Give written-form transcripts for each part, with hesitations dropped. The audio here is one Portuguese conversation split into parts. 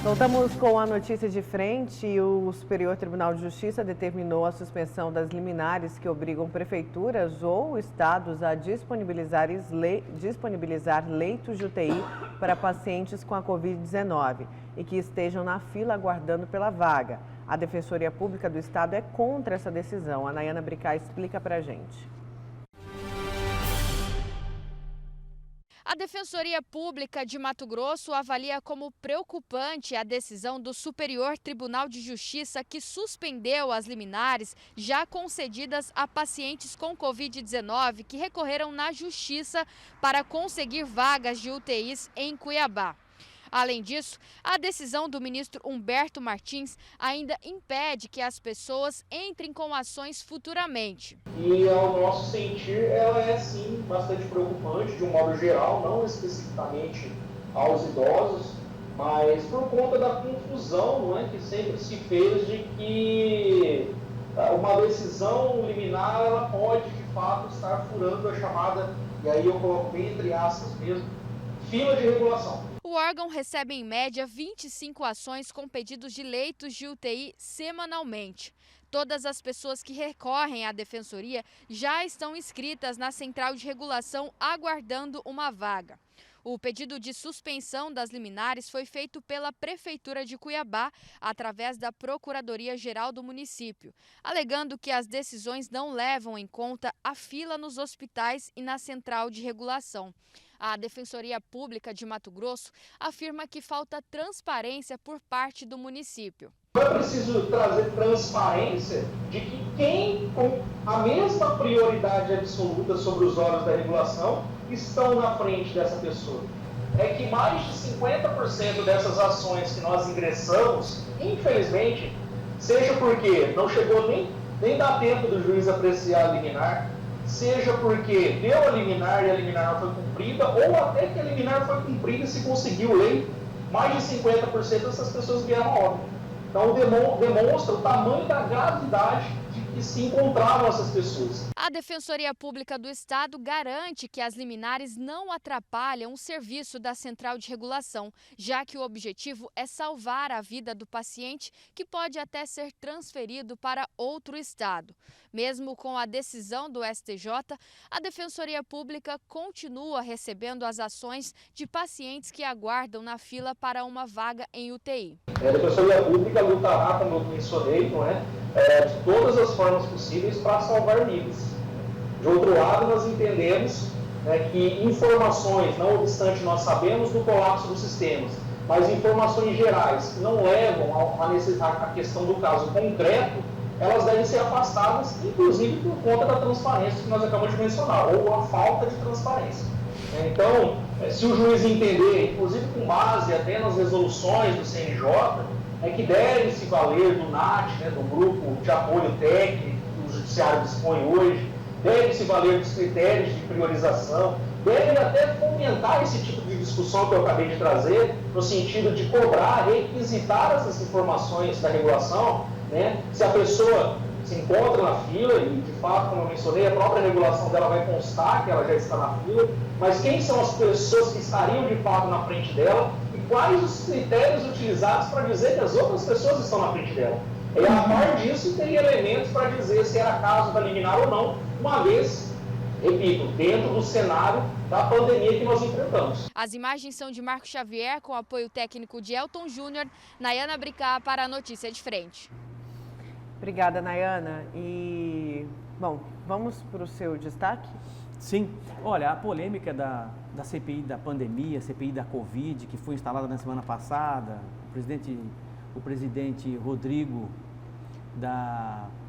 Voltamos com a notícia de frente. O Superior Tribunal de Justiça determinou a suspensão das liminares que obrigam prefeituras ou estados a disponibilizar leitos de UTI para pacientes com a Covid-19 e que estejam na fila aguardando pela vaga. A Defensoria Pública do Estado é contra essa decisão. A Nayana Bricá explica para a gente. A Defensoria Pública de Mato Grosso avalia como preocupante a decisão do Superior Tribunal de Justiça que suspendeu as liminares já concedidas a pacientes com Covid-19 que recorreram na Justiça para conseguir vagas de UTIs em Cuiabá. Além disso, a decisão do ministro Humberto Martins ainda impede que as pessoas entrem com ações futuramente. E, ao nosso sentir, ela é, sim, bastante preocupante, de um modo geral, não especificamente aos idosos, mas por conta da confusão, não é, que sempre se fez de que uma decisão liminar ela pode, de fato, estar furando a chamada, e aí eu coloco bem entre aspas mesmo, fila de regulação. O órgão recebe em média 25 ações com pedidos de leitos de UTI semanalmente. Todas as pessoas que recorrem à Defensoria já estão inscritas na Central de Regulação aguardando uma vaga. O pedido de suspensão das liminares foi feito pela Prefeitura de Cuiabá, através da Procuradoria-Geral do município, alegando que as decisões não levam em conta a fila nos hospitais e na Central de Regulação. A Defensoria Pública de Mato Grosso afirma que falta transparência por parte do município. É preciso trazer transparência de que quem, com a mesma prioridade absoluta sobre os órgãos da regulação, estão na frente dessa pessoa. É que mais de 50% dessas ações que nós ingressamos, infelizmente, seja porque não chegou nem dá tempo do juiz apreciar a liminar, seja porque deu a liminar e a liminar não foi cumprida, ou até que a liminar foi cumprida e se conseguiu lei, mais de 50% dessas pessoas vieram a óbito. Então, demonstra o tamanho da gravidade de que se encontravam essas pessoas. A Defensoria Pública do Estado garante que as liminares não atrapalham o serviço da Central de Regulação, já que o objetivo é salvar a vida do paciente, que pode até ser transferido para outro estado. Mesmo com a decisão do STJ, a Defensoria Pública continua recebendo as ações de pacientes que aguardam na fila para uma vaga em UTI. A Defensoria Pública lutará, como eu mencionei, de todas as formas possíveis para salvar vidas. De outro lado, nós entendemos que informações, não obstante nós sabemos do colapso dos sistemas, mas informações gerais que não levam à questão do caso concreto, elas devem ser afastadas, inclusive por conta da transparência que nós acabamos de mencionar, ou a falta de transparência. Então, se o juiz entender, inclusive com base até nas resoluções do CNJ, que deve se valer do NAT, do Grupo de Apoio Técnico que o Judiciário dispõe hoje, deve se valer dos critérios de priorização, deve até fomentar esse tipo de discussão que eu acabei de trazer, no sentido de cobrar, requisitar essas informações da regulação, se a pessoa se encontra na fila, e de fato, como eu mencionei, a própria regulação dela vai constar que ela já está na fila, mas quem são as pessoas que estariam de fato na frente dela e quais os critérios utilizados para dizer que as outras pessoas estão na frente dela. E a par disso, teria elementos para dizer se era caso da liminar ou não, uma vez, repito, dentro do cenário da pandemia que nós enfrentamos. As imagens são de Marco Xavier, com apoio técnico de Elton Júnior, Nayana Bricá para a Notícia de Frente. Obrigada, Nayana. E, bom, vamos para o seu destaque? Sim. Olha, a polêmica da CPI da pandemia, CPI da Covid, que foi instalada na semana passada, o presidente Rodrigo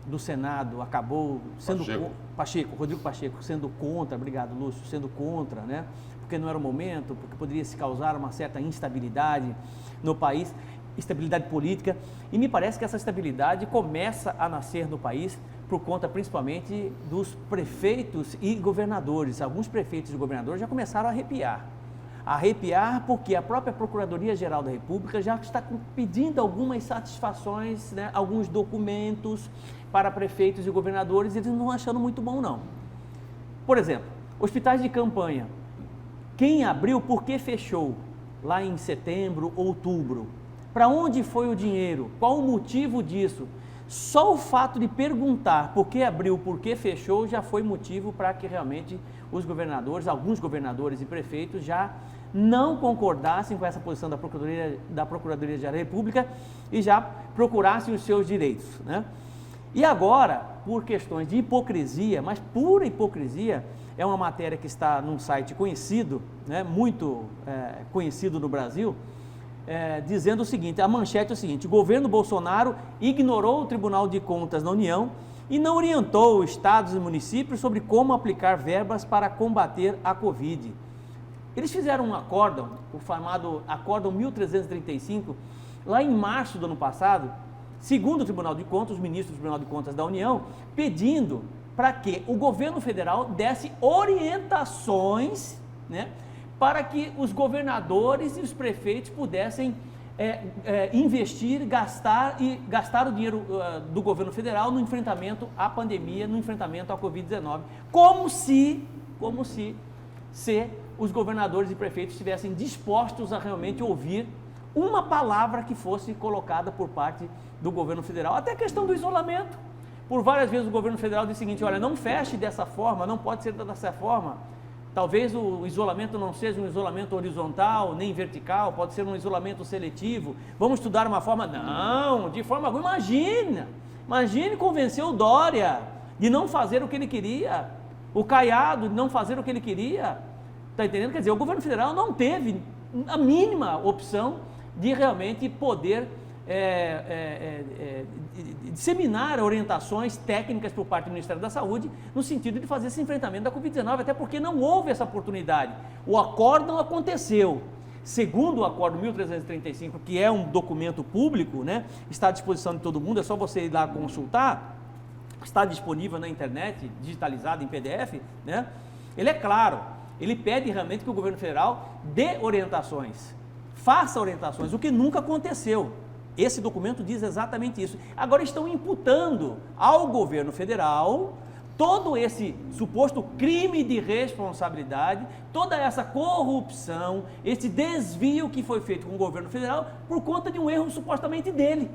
do Senado acabou sendo Rodrigo Pacheco sendo contra, obrigado, Lúcio, sendo contra, porque não era o momento, porque poderia se causar uma certa instabilidade no país, estabilidade política, e me parece que essa estabilidade começa a nascer no país por conta principalmente dos prefeitos e governadores. Alguns prefeitos e governadores já começaram a arrepiar porque a própria Procuradoria-Geral da República já está pedindo algumas satisfações, alguns documentos para prefeitos e governadores, e eles não estão achando muito bom, não. Por exemplo, hospitais de campanha. Quem abriu, por que fechou? Lá em setembro, outubro. Para onde foi o dinheiro? Qual o motivo disso? Só o fato de perguntar por que abriu, por que fechou, já foi motivo para que realmente os governadores, alguns governadores e prefeitos já não concordassem com essa posição da Procuradoria-Geral da República e já procurassem os seus direitos, né? E agora, por questões de hipocrisia, mas pura hipocrisia, é uma matéria que está num site conhecido, né, muito conhecido no Brasil, dizendo o seguinte, a manchete é o seguinte: o governo Bolsonaro ignorou o Tribunal de Contas da União e não orientou estados e municípios sobre como aplicar verbas para combater a Covid. Eles fizeram um acórdão, o chamado Acórdão 1335, lá em março do ano passado, segundo o Tribunal de Contas, os ministros do Tribunal de Contas da União, pedindo para que o governo federal desse orientações, né, para que os governadores e os prefeitos pudessem investir, gastar o dinheiro do governo federal no enfrentamento à pandemia, no enfrentamento à Covid-19, como se os governadores e prefeitos estivessem dispostos a realmente ouvir uma palavra que fosse colocada por parte do governo federal. Até a questão do isolamento. Por várias vezes o governo federal diz o seguinte: olha, não feche dessa forma, não pode ser dessa forma. Talvez o isolamento não seja um isolamento horizontal, nem vertical, pode ser um isolamento seletivo. Vamos estudar uma forma... Não, de forma alguma. Imagine convencer o Dória de não fazer o que ele queria, o Caiado de não fazer o que ele queria. Está entendendo? Quer dizer, o governo federal não teve a mínima opção de realmente poder disseminar orientações técnicas por parte do Ministério da Saúde no sentido de fazer esse enfrentamento da Covid-19, até porque não houve essa oportunidade. O acórdão aconteceu. Segundo o Acórdão 1335, que é um documento público, né, está à disposição de todo mundo, é só você ir lá consultar, está disponível na internet, digitalizado em PDF, né? Ele é claro, ele pede realmente que o governo federal dê orientações, faça orientações, o que nunca aconteceu. Esse documento diz exatamente isso. Agora estão imputando ao governo federal todo esse suposto crime de responsabilidade, toda essa corrupção, esse desvio que foi feito com o governo federal por conta de um erro supostamente dele.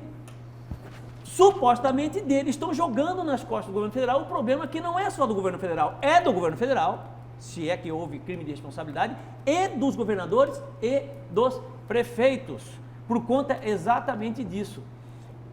Supostamente dele. Estão jogando nas costas do governo federal o problema que não é só do governo federal, é do governo federal, se é que houve crime de responsabilidade, e dos governadores e dos prefeitos, por conta exatamente disso.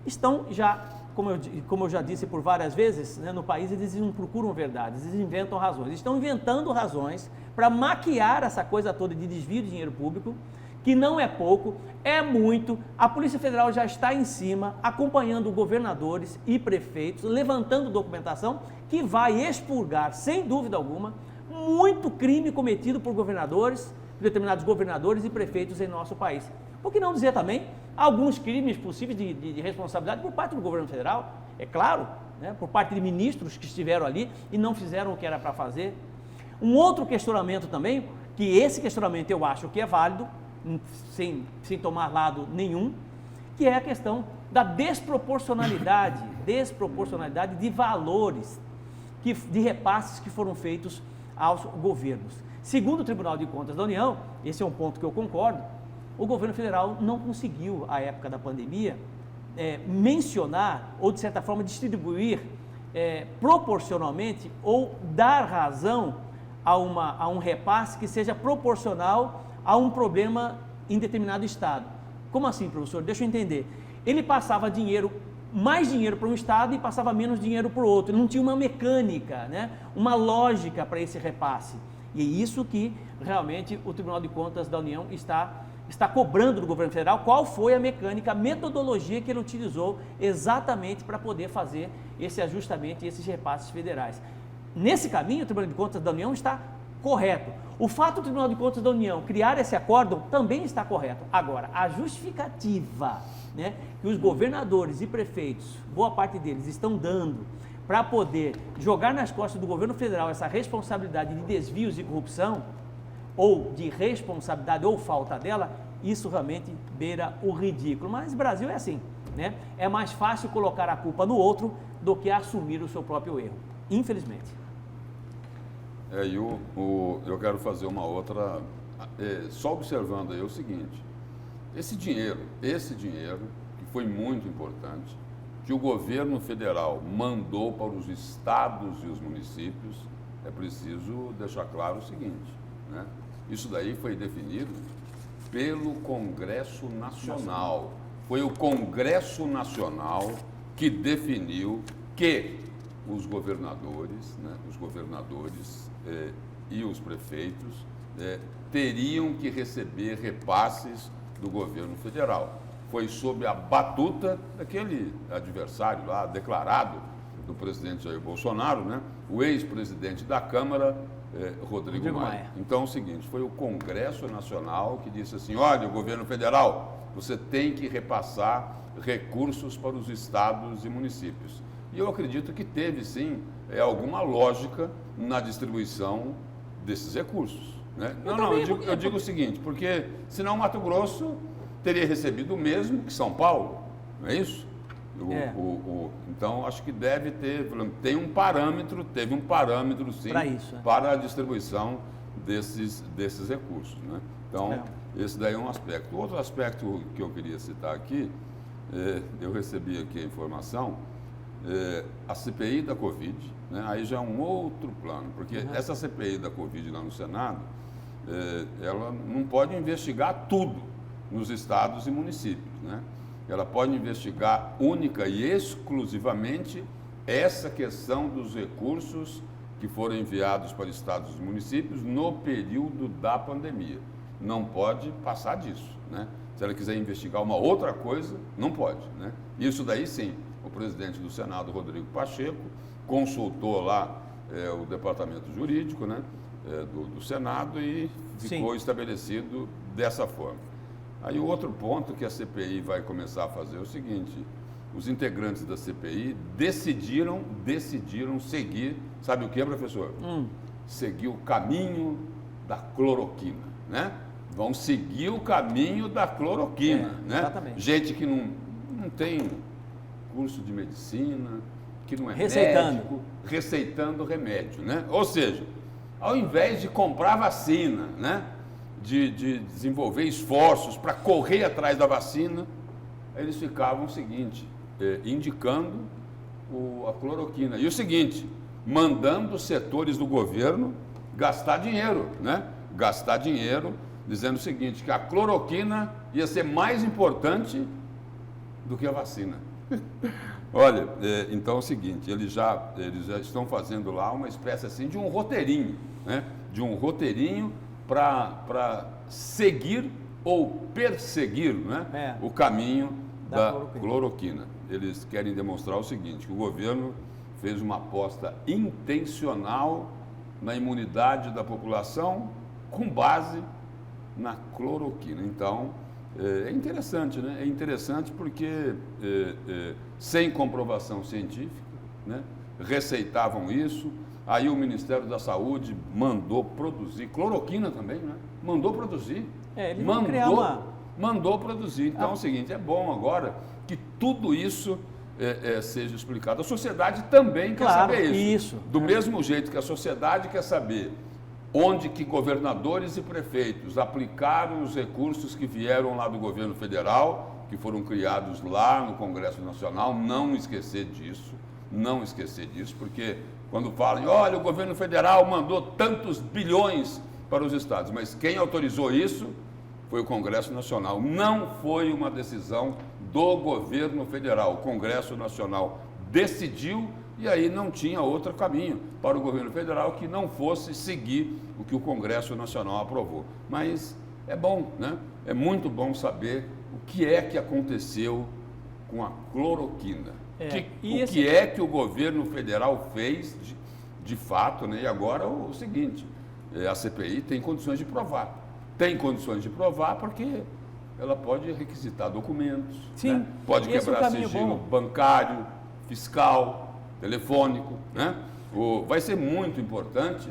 Estão já, como eu já disse por várias vezes, né, no país eles não procuram verdades, eles inventam razões. Estão inventando razões para maquiar essa coisa toda de desvio de dinheiro público, que não é pouco, é muito. A Polícia Federal já está em cima, acompanhando governadores e prefeitos, levantando documentação que vai expurgar, sem dúvida alguma, muito crime cometido por governadores, por determinados governadores e prefeitos em nosso país. Por que não dizer também alguns crimes possíveis de responsabilidade por parte do governo federal? É claro, né, por parte de ministros que estiveram ali e não fizeram o que era para fazer. Um outro questionamento também, que esse questionamento eu acho que é válido, sem tomar lado nenhum, que é a questão da desproporcionalidade de valores, de repasses que foram feitos aos governos. Segundo o Tribunal de Contas da União, esse é um ponto que eu concordo, o governo federal não conseguiu, à época da pandemia, mencionar ou, de certa forma, distribuir proporcionalmente ou dar razão a um repasse que seja proporcional a um problema em determinado estado. Como assim, professor? Deixa eu entender. Ele passava mais dinheiro para um estado e passava menos dinheiro para o outro. Não tinha uma mecânica, né? Uma lógica para esse repasse. E é isso que realmente o Tribunal de Contas da União está cobrando do governo federal, qual foi a mecânica, a metodologia que ele utilizou exatamente para poder fazer esse ajustamento e esses repasses federais. Nesse caminho, o Tribunal de Contas da União está correto. O fato do Tribunal de Contas da União criar esse acórdão também está correto. Agora, a justificativa, né, que os governadores e prefeitos, boa parte deles, estão dando para poder jogar nas costas do governo federal essa responsabilidade de desvios e corrupção, ou de responsabilidade ou falta dela, isso realmente beira o ridículo. Mas o Brasil é assim, né? É mais fácil colocar a culpa no outro do que assumir o seu próprio erro, infelizmente. Eu quero fazer uma outra, só observando aí o seguinte, esse dinheiro, que foi muito importante, que o governo federal mandou para os estados e os municípios, é preciso deixar claro o seguinte, né? Isso daí foi definido pelo Congresso Nacional. Foi o Congresso Nacional que definiu que os governadores, né, e os prefeitos teriam que receber repasses do governo federal. Foi sob a batuta daquele adversário lá, declarado, do presidente Jair Bolsonaro, né? O ex-presidente da Câmara, Rodrigo Maia. Então, é o seguinte, foi o Congresso Nacional que disse assim, olha, o governo federal, você tem que repassar recursos para os estados e municípios. E eu acredito que teve, sim, alguma lógica na distribuição desses recursos, né? Eu digo o seguinte, porque senão Mato Grosso teria recebido o mesmo que São Paulo, não é isso? Então, acho que deve ter, teve um parâmetro, sim, para isso, para a distribuição desses recursos, né? Então, esse daí é um aspecto. Outro aspecto que eu queria citar aqui, eu recebi aqui a informação, a CPI da Covid, né? Aí já é um outro plano, porque essa CPI da Covid lá no Senado, ela não pode investigar tudo nos estados e municípios, né? Ela pode investigar única e exclusivamente essa questão dos recursos que foram enviados para estados e municípios no período da pandemia. Não pode passar disso, né? Se ela quiser investigar uma outra coisa, não pode, né? Isso daí sim, o presidente do Senado, Rodrigo Pacheco, consultou lá o departamento jurídico, né, do Senado e ficou estabelecido dessa forma. Aí o outro ponto que a CPI vai começar a fazer é o seguinte, os integrantes da CPI decidiram seguir, sabe o que, professor? Seguir o caminho da cloroquina, né? Vão seguir o caminho da cloroquina, né? Exatamente. Gente que não tem curso de medicina, que não é médico, receitando remédio, né? Ou seja, ao invés de comprar vacina, né, de desenvolver esforços para correr atrás da vacina, eles ficavam o seguinte, indicando a cloroquina. E o seguinte, mandando os setores do governo gastar dinheiro, né? Gastar dinheiro, dizendo o seguinte, que a cloroquina ia ser mais importante do que a vacina. Olha, então é o seguinte, eles já estão fazendo lá uma espécie assim de um roteirinho, né? De um roteirinho para seguir ou perseguir, né? O caminho da cloroquina. Eles querem demonstrar o seguinte, que o governo fez uma aposta intencional na imunidade da população com base na cloroquina. Então, é interessante, né? É interessante porque sem comprovação científica, né? Receitavam isso, aí o Ministério da Saúde mandou produzir, cloroquina também, né? Mandou produzir. Ele mandou criar uma... Mandou produzir. Então é o seguinte, é bom agora que tudo isso seja explicado. A sociedade também quer saber isso. Do mesmo jeito que a sociedade quer saber onde que governadores e prefeitos aplicaram os recursos que vieram lá do governo federal, que foram criados lá no Congresso Nacional, não esquecer disso, porque quando falam, olha, o governo federal mandou tantos bilhões para os estados, mas quem autorizou isso foi o Congresso Nacional, não foi uma decisão do governo federal, o Congresso Nacional decidiu e aí não tinha outro caminho para o governo federal que não fosse seguir o que o Congresso Nacional aprovou. Mas é bom, né? É muito bom saber o que é que aconteceu com a cloroquina. O que é que o governo federal fez de fato, né? E agora o seguinte, a CPI tem condições de provar. Tem condições de provar porque ela pode requisitar documentos, né? Pode quebrar sigilo bancário, fiscal, telefônico, né? Vai ser muito importante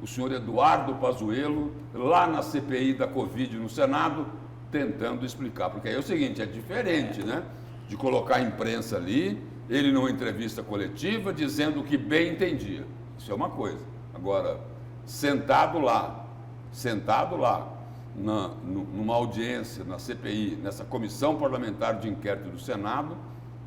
o senhor Eduardo Pazuello, lá na CPI da Covid no Senado, tentando explicar. Porque aí é o seguinte, é diferente, né? De colocar a imprensa ali, ele numa entrevista coletiva, dizendo o que bem entendia. Isso é uma coisa. Agora, sentado lá, numa audiência na CPI, nessa comissão parlamentar de inquérito do Senado,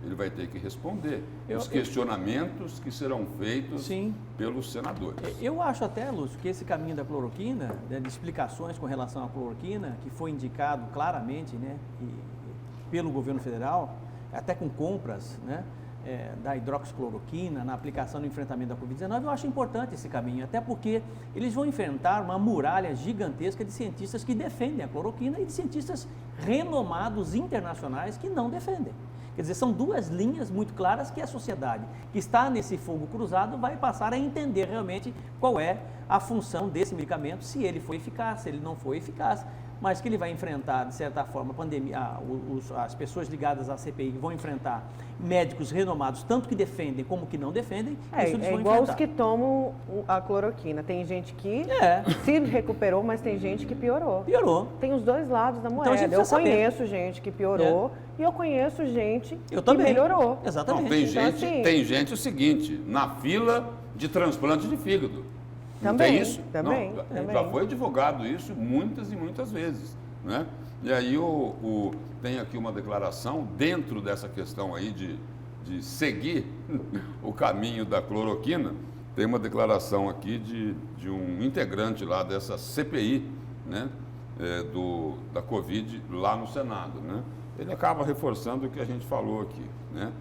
ele vai ter que responder os questionamentos que serão feitos pelos senadores. Eu acho até, Lúcio, que esse caminho da cloroquina, de explicações com relação à cloroquina, que foi indicado claramente, né, pelo governo federal, até com compras, né, da hidroxicloroquina na aplicação no enfrentamento da Covid-19, eu acho importante esse caminho, até porque eles vão enfrentar uma muralha gigantesca de cientistas que defendem a cloroquina e de cientistas renomados internacionais que não defendem. Quer dizer, são duas linhas muito claras que a sociedade que está nesse fogo cruzado vai passar a entender realmente qual é a função desse medicamento, se ele foi eficaz, se ele não foi eficaz, mas que ele vai enfrentar, de certa forma, a pandemia, as pessoas ligadas à CPI vão enfrentar médicos renomados, tanto que defendem como que não defendem, isso eles vão igual enfrentar. os que tomam a cloroquina. Tem gente que se recuperou, mas tem gente que piorou. Tem os dois lados da moeda. Então, eu conheço gente que piorou e eu conheço gente que melhorou. Exatamente. Não, tem gente o seguinte, na fila de transplante de fígado. Não tem isso? Também. Já foi divulgado isso muitas e muitas vezes, né? E aí tem aqui uma declaração dentro dessa questão aí de seguir o caminho da cloroquina, tem uma declaração aqui de um integrante lá dessa CPI, né? Da Covid lá no Senado, né? Ele acaba reforçando o que a gente falou aqui, né?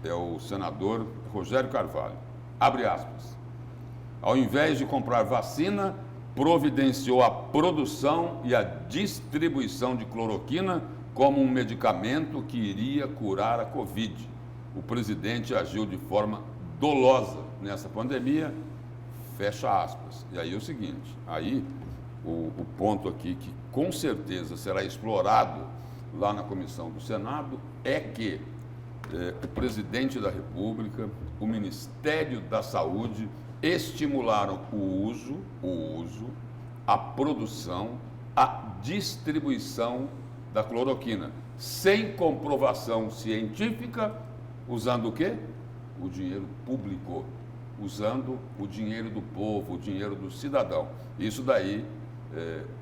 É o senador Rogério Carvalho, abre aspas. Ao invés de comprar vacina, providenciou a produção e a distribuição de cloroquina como um medicamento que iria curar a Covid. O presidente agiu de forma dolosa nessa pandemia, fecha aspas. E aí é o seguinte, aí o ponto aqui que com certeza será explorado lá na comissão do Senado é que o presidente da República, o Ministério da Saúde, estimularam o uso, a produção, a distribuição da cloroquina, sem comprovação científica, usando o quê? O dinheiro público, usando o dinheiro do povo, o dinheiro do cidadão. Isso daí,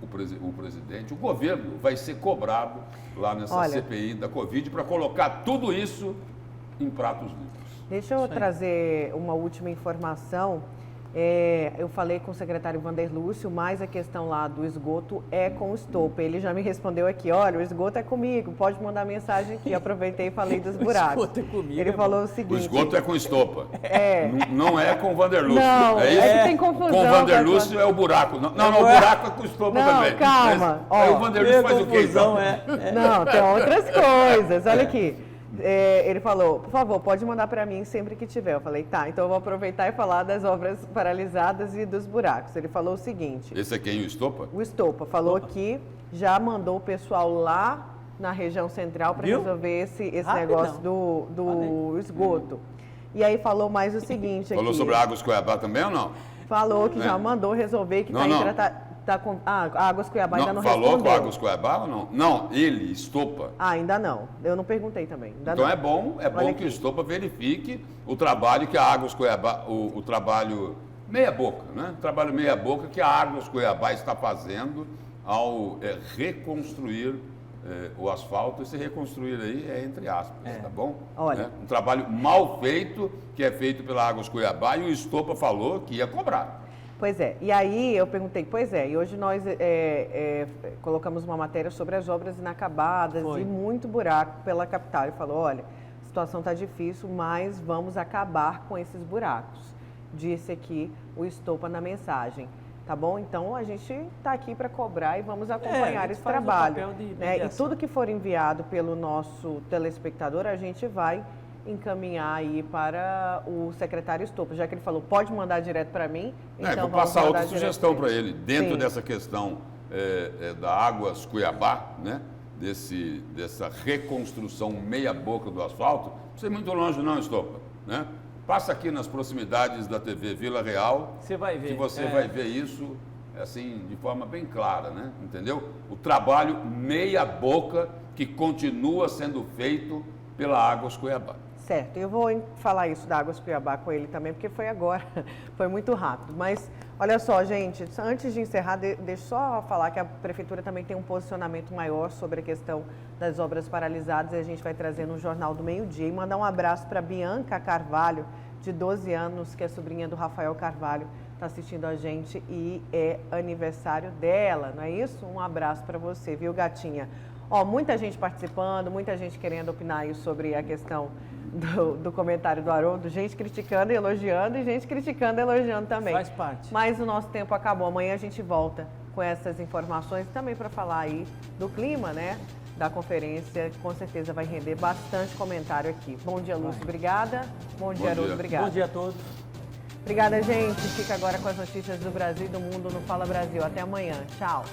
o presidente, o governo vai ser cobrado lá nessa CPI da Covid para colocar tudo isso em pratos limpos. Deixa eu trazer uma última informação. Eu falei com o secretário Vander Lúcio, mas a questão lá do esgoto é com o Estopa. Ele já me respondeu aqui, olha, o esgoto é comigo, pode mandar mensagem aqui. Aproveitei e falei dos buracos. O esgoto é comigo. Ele falou o seguinte... O esgoto é com Estopa. Não é com o Vander Lúcio. Não, é isso? Que tem confusão. Com o Vander Lúcio é o buraco. Não, o buraco é com o Estopa também. Calma. Aí o Vander Lúcio faz o quê, então? Não, tem outras coisas. Olha aqui. Ele falou, por favor, pode mandar para mim sempre que tiver. Eu falei, tá, então eu vou aproveitar e falar das obras paralisadas e dos buracos. Ele falou o seguinte... Esse é quem, o Estopa? O Estopa falou que já mandou o pessoal lá na região central para resolver esse negócio do esgoto. E aí falou mais o seguinte Falou aqui. sobre Águas Cuiabá também ou não? Falou que já mandou resolver, que está em tratar... Águas Cuiabá ainda não respondeu. Falou com Águas Cuiabá ou não? Não, ele, Estopa. Ainda não. Eu não perguntei também. Então é bom que o Estopa verifique o trabalho que a Águas Cuiabá, o trabalho meia boca, né? O trabalho meia boca que a Águas Cuiabá está fazendo ao reconstruir o asfalto. Esse reconstruir aí é entre aspas, tá bom? Olha. Um trabalho mal feito, que é feito pela Águas Cuiabá, e o Estopa falou que ia cobrar. Pois é, e aí eu perguntei, e hoje nós colocamos uma matéria sobre as obras inacabadas e muito buraco pela capital. Ele falou, olha, a situação está difícil, mas vamos acabar com esses buracos. Disse aqui o Estopa na mensagem, tá bom? Então a gente está aqui para cobrar e vamos acompanhar esse trabalho. E tudo que for enviado pelo nosso telespectador, a gente vai encaminhar aí para o secretário Estopa, já que ele falou, pode mandar direto para mim, então vou passar outra sugestão para ele, dentro dessa questão da Águas Cuiabá, né, dessa reconstrução meia boca do asfalto, não precisa ir muito longe não, Estopa, né? Passa aqui nas proximidades da TV Vila Real, você vai ver. Que você vai ver isso assim, de forma bem clara, né? Entendeu? O trabalho meia boca que continua sendo feito pela Águas Cuiabá. Certo, eu vou falar isso da Águas Cuiabá com ele também, porque foi agora, foi muito rápido. Mas, olha só, gente, antes de encerrar, deixa eu só falar que a Prefeitura também tem um posicionamento maior sobre a questão das obras paralisadas, e a gente vai trazer no Jornal do Meio-Dia. E mandar um abraço para Bianca Carvalho, de 12 anos, que é sobrinha do Rafael Carvalho, está assistindo a gente e é aniversário dela, não é isso? Um abraço para você, viu, gatinha? Ó, muita gente participando, muita gente querendo opinar aí sobre a questão do comentário do Haroldo, gente criticando e elogiando, e gente criticando e elogiando também. Faz parte. Mas o nosso tempo acabou. Amanhã a gente volta com essas informações também para falar aí do clima, né? Da conferência, com certeza vai render bastante comentário aqui. Bom dia, Lúcio, obrigada. Bom dia, Haroldo, obrigada. Bom dia a todos. Obrigada, gente. Fica agora com as notícias do Brasil e do mundo no Fala Brasil. Até amanhã. Tchau.